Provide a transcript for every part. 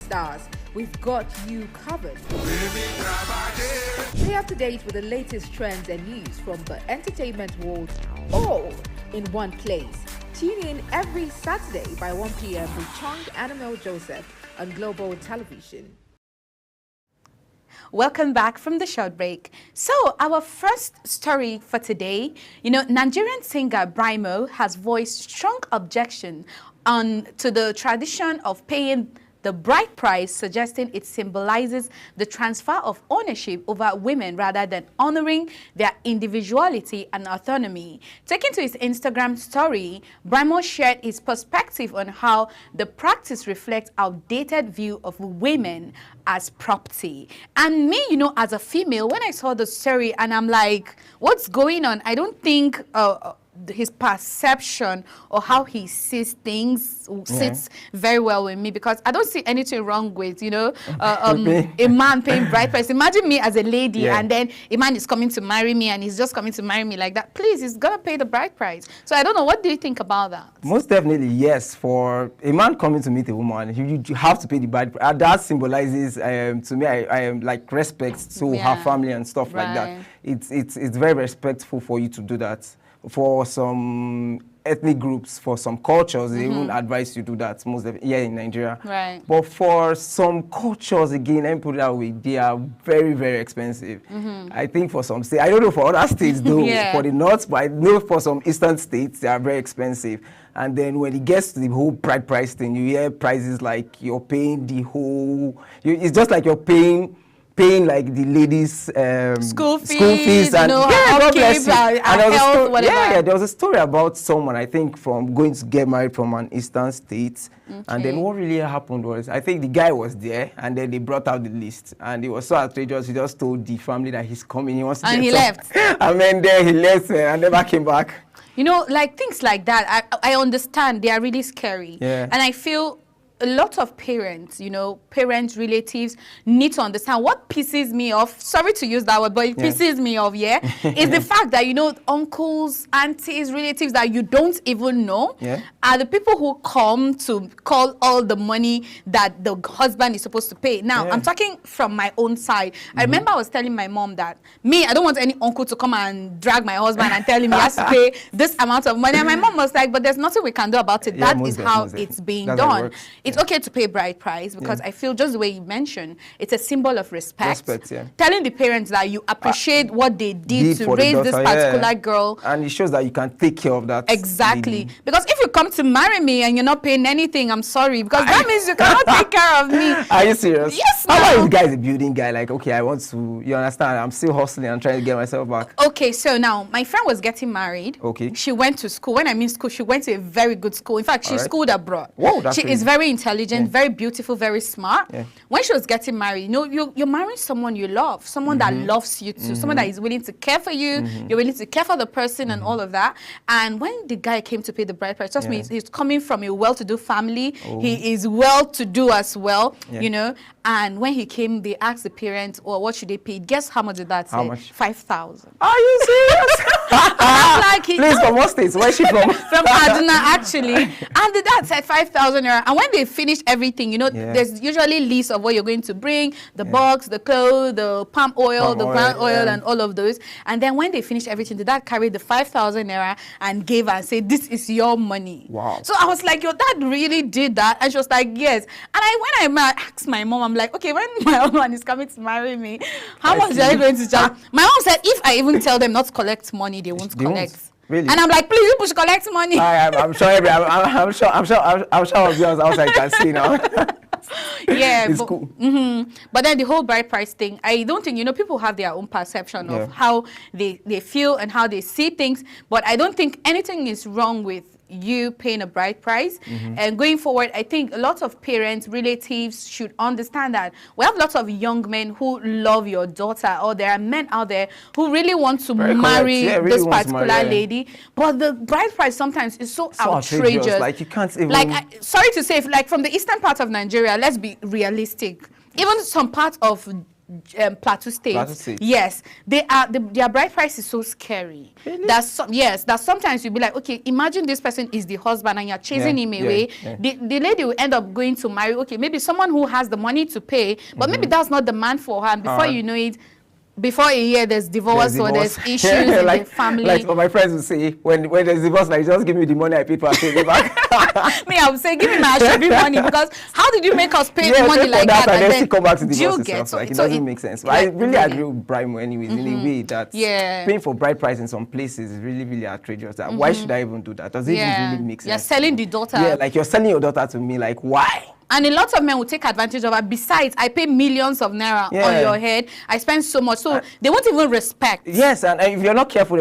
stars, we've got you covered. Stay up to date with the latest trends and news from the entertainment world, all in one place. Tune in every Saturday by 1 p.m. with Chung Annabelle Joseph on Global Television. Welcome back from the short break. So our first story for today, Nigerian singer Brymo has voiced strong objection to the tradition of paying the bride price, suggesting it symbolizes the transfer of ownership over women rather than honoring their individuality and autonomy. Taking to his Instagram story, Brymo shared his perspective on how the practice reflects outdated view of women as property. And me, as a female, when I saw the story and I'm like, what's going on? I don't think his perception or how he sees things sits very well with me, because I don't see anything wrong with, a man paying bride price. Imagine me as a lady and then a man is coming to marry me and he's just coming to marry me like that. Please, he's going to pay the bride price. So I don't know. What do you think about that? Most definitely, yes. For a man coming to meet a woman, you have to pay the bride price. That symbolizes, to me, I am like respect to her family and stuff like that. It's very respectful for you to do that. For some ethnic groups, for some cultures, they won't advise you to do that most of here in Nigeria. Right. But for some cultures, again, let me put it that way, they are very, very expensive. I think for some states, I don't know for other states though, for the north, but I know for some eastern states, they are very expensive. And then when it gets to the whole bride price thing, you hear prices like you're paying the whole, it's just like you're paying like the ladies' school fees, and God bless you. And there was a story about someone, I think, from going to get married from an eastern state. And then what really happened was, I think the guy was there, and then they brought out the list, and it was so outrageous. He just told the family that he's coming, he wants to and get he left. And then there he left and never came back. Like things like that, I understand they are really scary. And I feel a lot of parents, parents, relatives need to understand what pisses me off. Sorry to use that word, but it pisses me off, is the fact that, uncles, aunties, relatives that you don't even know are the people who come to call all the money that the husband is supposed to pay. Now, I'm talking from my own side. I remember I was telling my mom that, I don't want any uncle to come and drag my husband and tell him he has to pay this amount of money. And my mom was like, but there's nothing we can do about it. That is how it's being done. It's okay to pay bride price because I feel just the way you mentioned, it's a symbol of respect. Telling the parents that you appreciate what they did to raise this particular girl. And it shows that you can take care of that. Exactly. lady. Because if you come to marry me and you're not paying anything, I'm sorry. Because that means you cannot take care of me. Are you serious? Yes. How about if the guy is a building guy? Like, okay, I want to, you understand, I'm still hustling and trying to get myself back. Okay, so now my friend was getting married. Okay. She went to school. When I mean school, she went to a very good school. In fact, she schooled abroad. Whoa, that's she crazy. is very intelligent, very beautiful, very smart. When she was getting married, you're marrying someone you love, someone that loves you too, someone that is willing to care for you, you're willing to care for the person and all of that. And when the guy came to pay the bride price, trust me, he's coming from a well-to-do family. He is well-to-do as well, And when he came, they asked the parents, well, what should they pay? Guess how much did that say? How much? 5,000. Are you serious? Like Please, from what states? Where is she from? From Kaduna, actually. And the dad said 5,000 naira. And when they finished everything, there's usually lists of what you're going to bring, the box, the clothes, the palm oil, the plant oil, and all of those. And then when they finished everything, the dad carried the 5,000 naira and gave her and said, this is your money. Wow. So I was like, your dad really did that? And she was like, yes. And when I asked my mom, I'm like, okay, when my husband is coming to marry me, how much are you going to charge? My mom said, if I even tell them not to collect money, they won't collect. Really? And I'm like, please, you should collect money. I'm sure of yours outside can see now. It's cool. But then the whole bride price thing, I don't think, people have their own perception of how they feel and how they see things. But I don't think anything is wrong with you paying a bride price. And going forward, I think a lot of parents, relatives should understand that we have lots of young men who love your daughter, or there are men out there who really want to marry this particular lady. But the bride price sometimes is so outrageous. Like you can't even... sorry to say, like from the eastern part of Nigeria, let's be realistic. Even some part of Plateau State. Plateau State. Yes, their bride price is so scary. Really? That sometimes you'll be like, okay, imagine this person is the husband and you're chasing him away. The lady will end up going to marry, okay, maybe someone who has the money to pay, but maybe that's not the man for her. And before you know it, before a year, there's divorce or there's issues in the family. Like what my friends will say, when there's divorce, like, just give me the money I paid for, I pay it back. Me, I would say, give me my Ashobi money, because how did you make us pay money like that? And then still come back to divorce get itself. Like, it doesn't make sense. But I really agree with Brimo anyways, in a way that paying for bride price in some places is really, really outrageous. That why should I even do that? Does it even really make sense? You're selling the daughter. Yeah, like you're selling your daughter to me, like, why? And a lot of men will take advantage of it. Besides, I pay millions of naira on your head. I spend so much. So they won't even respect. Yes, and if you're not careful,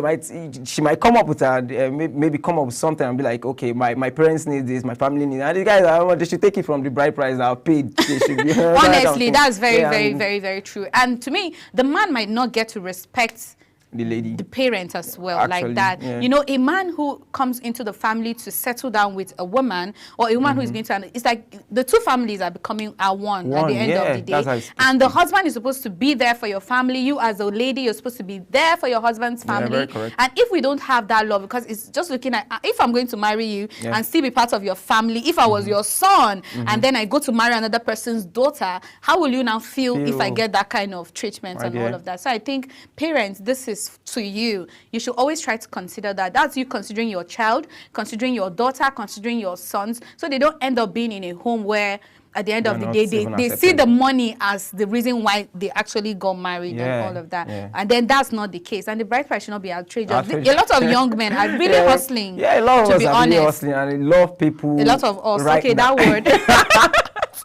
she might come up with maybe come up with something and be like, okay, my parents need this, my family needs that. And the guys, they should take it from the bride price I'll pay. Honestly, that's very, very, very true. And to me, the man might not get to respect the lady, the parent as well. Actually, like that. Yeah. You know, a man who comes into the family to settle down with a woman, or a woman who is going to, it's like the two families are becoming one at the end of the day. And the husband is supposed to be there for your family. You as a lady, you're supposed to be there for your husband's family. Very correct. And if we don't have that love, because it's just looking at, if I'm going to marry you and still be part of your family, if I was your son and then I go to marry another person's daughter, how will you now feel if I get that kind of treatment and all of that? So I think parents, this is to you. You should always try to consider that. That's you considering your child, considering your daughter, considering your sons, so they don't end up being in a home where at the end of the day they see the money as the reason why they actually got married and all of that. And then that's not the case. And the bride price should not be outrageous. A lot of young men are really hustling. Yeah, a lot of us are really hustling, and a lot of people. A lot of us. Okay, that word.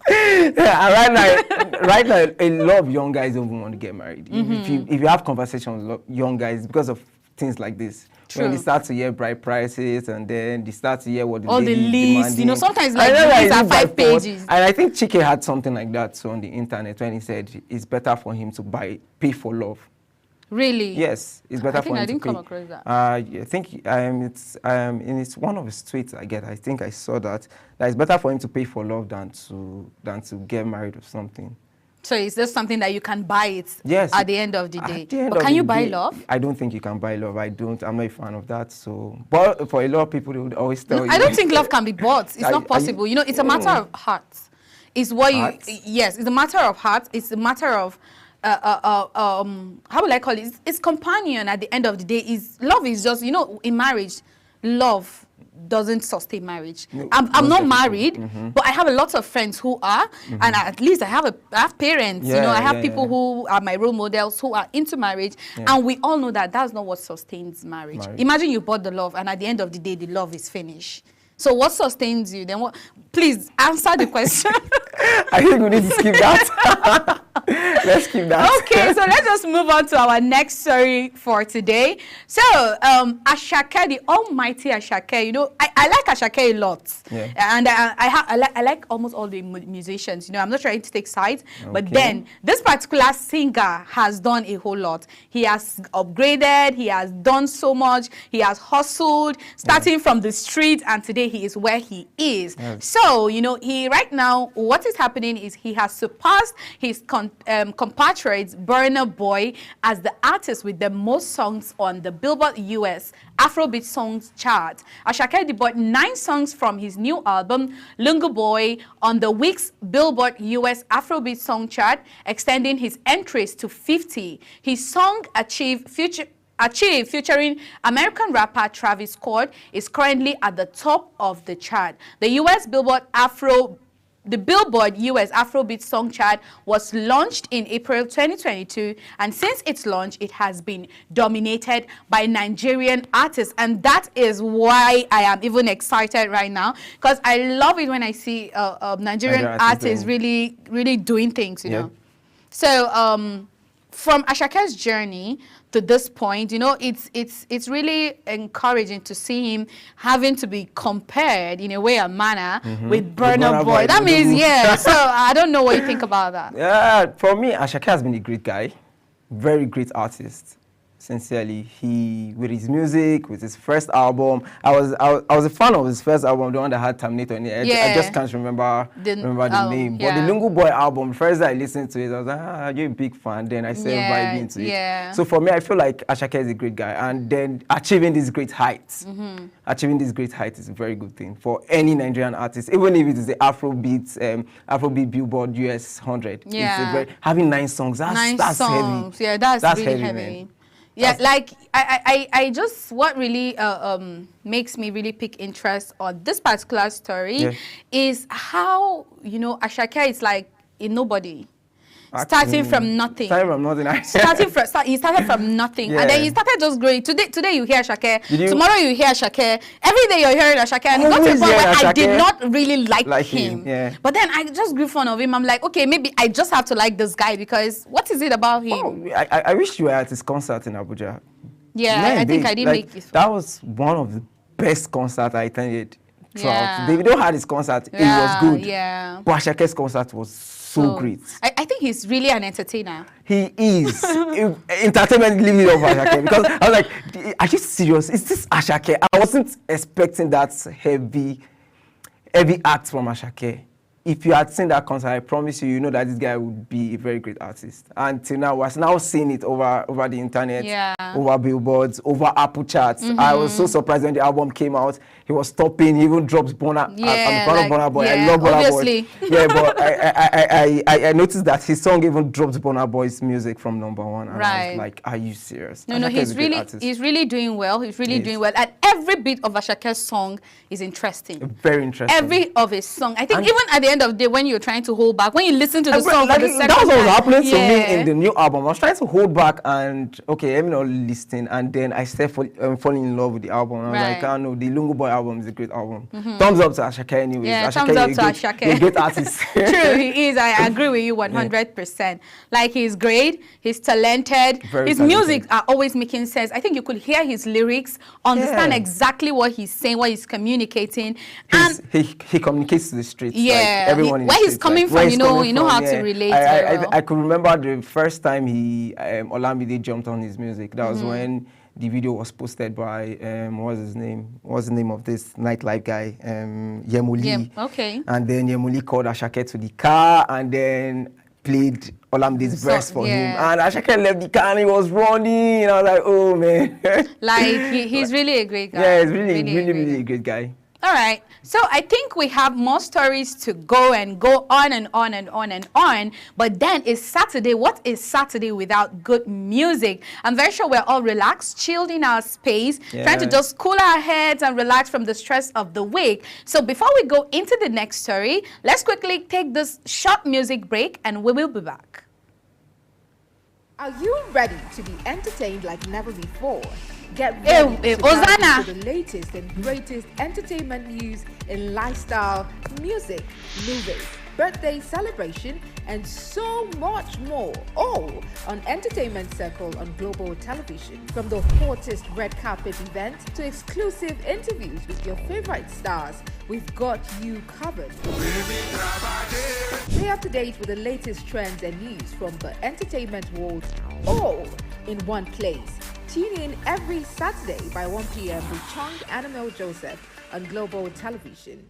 Right now, a lot of young guys don't even want to get married. If you have conversations with young guys, because of things like this, when they start to hear bride prices, and then they start to hear what the lady is demanding. You know, sometimes like these are 5 pages. And I think Chike had something like that on the internet when he said it's better for him to pay for love. Really? Yes, it's better for him to pay. I didn't come across that. I think it's one of his tweets I think I saw that it's better for him to pay for love than to get married or something. So is this something that you can buy it at the end of the day? But can you buy love? I don't think you can buy love. I'm not a fan of that. So, but for a lot of people, they would always tell you. I don't think love can be bought. It's not possible. You know, it's a matter of heart. It's what you. Yes, it's a matter of heart. It's a matter of. How will I call it? It's companion at the end of the day. Love is just, you know, in marriage, love doesn't sustain marriage. No, I'm not married, but I have a lot of friends who are, and at least I have parents. You know, I have people who are my role models who are into marriage, and we all know that that's not what sustains marriage. Imagine you bought the love, and at the end of the day, the love is finished. So what sustains you? Then what? Please answer the question. I think we need to skip that. Let's skip that. Okay, so let's just move on to our next story for today. So, Asake, the almighty Asake, you know, I like Asake a lot. And I like almost all the musicians. You know, I'm not trying to take sides, but then this particular singer has done a whole lot. He has upgraded, he has done so much, he has hustled, starting from the street, and today he is where he is. So, you know, right now, what is happening is he has surpassed his compatriots Burna Boy as the artist with the most songs on the Billboard US Afrobeat Songs chart. Asake debuted 9 songs from his new album, Lungu Boy, on the week's Billboard US Afrobeat Song chart, extending his entries to 50. His song Achieve, featuring American rapper Travis Scott, is currently at the top of the chart. The Billboard US Afrobeat Song Chart was launched in April 2022, and since its launch, it has been dominated by Nigerian artists, and that is why I am even excited right now, because I love it when I see Nigerian artists really, really doing things, you know. So from Ashake's journey to this point, you know, it's really encouraging to see him having to be compared in a way and manner with Burna Boy. That means, so I don't know what you think about that. Yeah, for me, Asake has been a great guy, very great artist. Sincerely, with his music, with his first album, I was a fan of his first album, the one that had Terminator in it. I just can't remember the name. But the Lungu Boy album, first I listened to it, I was like, you're a big fan. Then I started vibing into it. So for me, I feel like Asake is a great guy, and then achieving these great heights, achieving these great heights is a very good thing for any Nigerian artist, even if it is the Afrobeat Billboard US 100. It's having 9 songs. That's songs. Heavy. Yeah, that's really heavy. Man. Yeah, like I just, what really makes me really pick interest on this particular story is how, you know, Asake is like a nobody. Starting from nothing. He started from nothing, and then he started just growing. Today you hear Asake. Tomorrow you hear Asake. Every day you're hearing Asake, and it got to a point where I did not really like him. But then I just grew fond of him. I'm like, okay, maybe I just have to like this guy, because what is it about him? Oh, I wish you were at his concert in Abuja. Yeah, I think I didn't make it. That was one of the best concerts I attended throughout. Davido had his concert. It was good. Yeah. But Asake's concert was so great. I think he's really an entertainer. He is. Entertainment living over Asake, because I was like, are you serious? Is this Asake? I wasn't expecting that heavy act from Asake. If you had seen that concert, I promise you, you know that this guy would be a very great artist. And till now, I was now seeing it over the internet, over billboards, over Apple charts. I was so surprised when the album came out. He was stopping. He even dropped Burna. I'm a fan of Burna Boy. I love Burna Boy. Yeah, but I noticed that his song even dropped Burna Boy's music from #1. And I was like, are you serious? No, he's really doing well. He's really doing well. And every bit of Asake's song is interesting. Very interesting. Every of his song. I think even at the end of the day, when you're trying to hold back, when you listen to the song for the second time. That was what was happening to me in the new album. I was trying to hold back and, okay, let me not listen. And then I started falling in love with the album. I was like, I know, the Lungu Boy album is a great album. Thumbs up to Asake anyways. Yeah, thumbs up to Asake. A great artist. True, he is. I agree with you 100%. Like, he's great. He's talented. His music are always making sense. I think you could hear his lyrics, understand exactly what he's saying, what he's communicating. He communicates to the streets. Yeah. Like everyone where he's coming from, you know how to relate. I could remember the first time Olamide jumped on his music. That was when the video was posted by what's his name? What's the name of this nightlife guy? Yemuli. And then Yemuli called Asake to the car and then played Olamide's verse for him. And Asake left the car and he was running. I was like, oh man. Like he's really a great guy. Yeah, he's really a great guy. All right, so I think we have more stories to go and go on and on and on and on, but then it's Saturday. What is Saturday without good music? I'm very sure we're all relaxed, chilled in our space, trying to just cool our heads and relax from the stress of the week. So before we go into the next story, let's quickly take this short music break and we will be back. Are you ready to be entertained like never before? Get ready to dive into the latest and greatest entertainment news in lifestyle, music, movies, birthday celebration, and so much more. All on Entertainment Circle on Global Television. From the hottest red carpet events to exclusive interviews with your favorite stars, we've got you covered. Stay up to date with the latest trends and news from the entertainment world, all in one place. Tune in every Saturday by 1 p.m. with Chung and Joseph on Global Television.